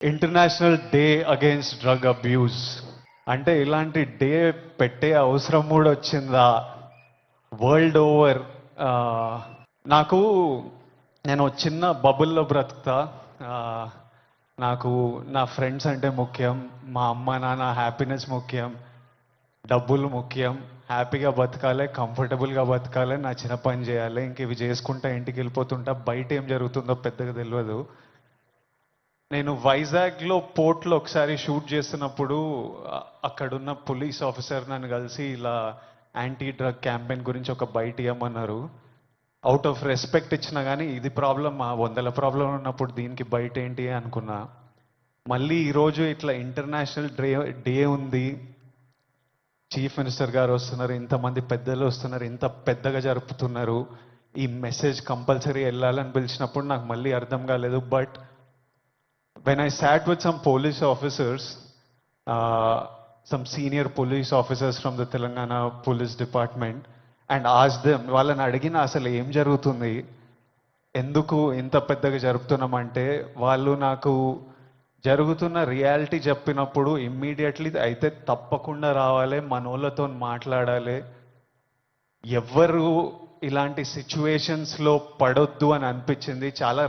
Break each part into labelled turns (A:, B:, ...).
A: International day against drug abuse అంటే ఇలాంటి day పెట్టే అవసరం కూడా వచ్చిందా వరల్డ్ ఓవర్? నాకు నేను ఒక చిన్న బబుల్లో బ్రతుకుతా. ఆ, నాకు నా ఫ్రెండ్స్ అంటే ముఖ్యం, మా అమ్మ నాన్న హ్యాపీనెస్ ముఖ్యం, డబ్బులు ముఖ్యం, హ్యాపీగా బతకాలి, కంఫర్టబుల్గా బతకాలి, నా చిన్న పని చేయాలి, ఇంక ఇవి చేసుకుంటా ఇంటికి వెళ్ళిపోతుంటా. బయట ఏం జరుగుతుందో పెద్దగా తెలియదు. నేను వైజాగ్లో పోర్ట్లో ఒకసారి షూట్ చేస్తున్నప్పుడు అక్కడున్న పోలీస్ ఆఫీసర్ నన్ను కలిసి ఇలా యాంటీ డ్రగ్ క్యాంపెయిన్ గురించి ఒక బయట ఇవ్వమన్నారు. అవుట్ ఆఫ్ రెస్పెక్ట్ ఇచ్చినా కానీ ఇది ప్రాబ్లం, ఆ వందల ప్రాబ్లం ఉన్నప్పుడు దీనికి బయట ఏంటి అనుకున్నా. మళ్ళీ ఈరోజు ఇట్లా ఇంటర్నేషనల్ డే ఉంది, చీఫ్ మినిస్టర్ గారు వస్తున్నారు, ఇంతమంది పెద్దలు వస్తున్నారు, ఇంత పెద్దగా జరుపుతున్నారు, ఈ మెసేజ్ కంపల్సరీ వెళ్ళాలని పిలిచినప్పుడు నాకు మళ్ళీ అర్థం కాలేదు. But when I sat with some police officers, some senior police officers from the Telangana Police Department, and asked them, వాళ్ళని అడిగిన అసలు ఏం జరుగుతుంది, ఎందుకు ఇంత పెద్దగా జరుపుతున్నామంటే, వాళ్ళు నాకు జరుగుతున్న రియాలిటీ చెప్పినప్పుడు ఇమ్మీడియట్లీ అయితే తప్పకుండా రావాలి, మనోళ్ళతో మాట్లాడాలి, ఎవ్వరు ఇలాంటి సిచ్యువేషన్స్లో పడొద్దు అని అనిపించింది. చాలా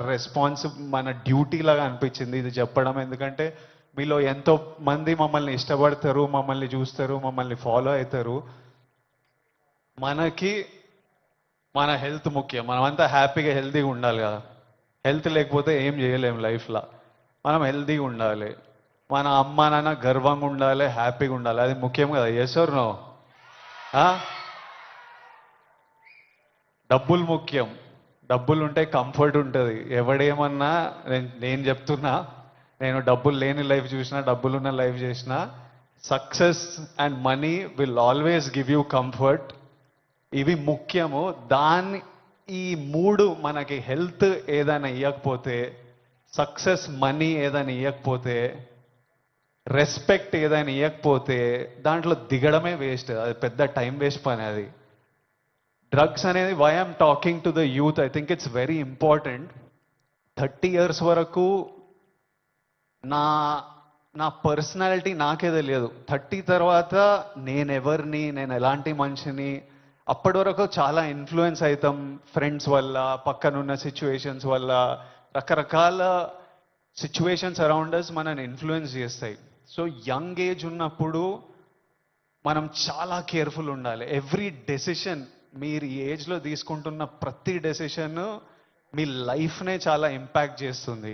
A: మన డ్యూటీ లాగా అనిపించింది ఇది చెప్పడం. ఎందుకంటే మీలో ఎంతో మంది మమ్మల్ని ఇష్టపడతారు, మమ్మల్ని చూస్తారు, మమ్మల్ని ఫాలో అవుతారు. మనకి మన హెల్త్ ముఖ్యం, మనమంతా హ్యాపీగా హెల్తీగా ఉండాలి కదా. హెల్త్ లేకపోతే ఏం చేయలేము లైఫ్లో. మనం హెల్తీగా ఉండాలి, మన అమ్మ నాన్న గర్వంగా ఉండాలి, హ్యాపీగా ఉండాలి, అది ముఖ్యం కదా. Yes or no? డబ్బులు ముఖ్యం, డబ్బులు ఉంటే కంఫర్ట్ ఉంటుంది. ఎవడేమన్నా నేను చెప్తున్నా, నేను డబ్బులు లేని లైఫ్ చూసినా, డబ్బులున్న లైఫ్ చేసిన, success and money will always give you comfort. ఇవి ముఖ్యము. ఈ మూడు మనకి హెల్త్ ఏదైనా ఇవ్వకపోతే, సక్సెస్ మనీ ఏదైనా ఇవ్వకపోతే, రెస్పెక్ట్ ఏదైనా ఇవ్వకపోతే దాంట్లో దిగడమే వేస్ట్. అది పెద్ద టైం వేస్ట్ పని. అది డ్రగ్స్ అనేది, why I'm talking to the youth, I think it's very important. 30 years వరకు నా నా పర్సనాలిటీ నాకే తెలియదు. 30 తర్వాత నేనెవరిని, నేను ఎలాంటి మనిషిని, అప్పటి వరకు చాలా ఇన్ఫ్లుయెన్స్ అవుతాం ఫ్రెండ్స్ వల్ల, పక్కనున్న సిచ్యువేషన్స్ వల్ల. రకరకాల సిచ్యువేషన్స్ అరౌండ్ అస్ మనని ఇన్ఫ్లుయెన్స్ చేస్తాయి. సో యంగ్ ఏజ్ ఉన్నప్పుడు మనం చాలా కేర్ఫుల్ ఉండాలి. ఎవ్రీ డెసిషన్, మీరు ఈ ఏజ్లో తీసుకుంటున్న ప్రతి డెసిషన్ మీ లైఫ్నే చాలా ఇంపాక్ట్ చేస్తుంది.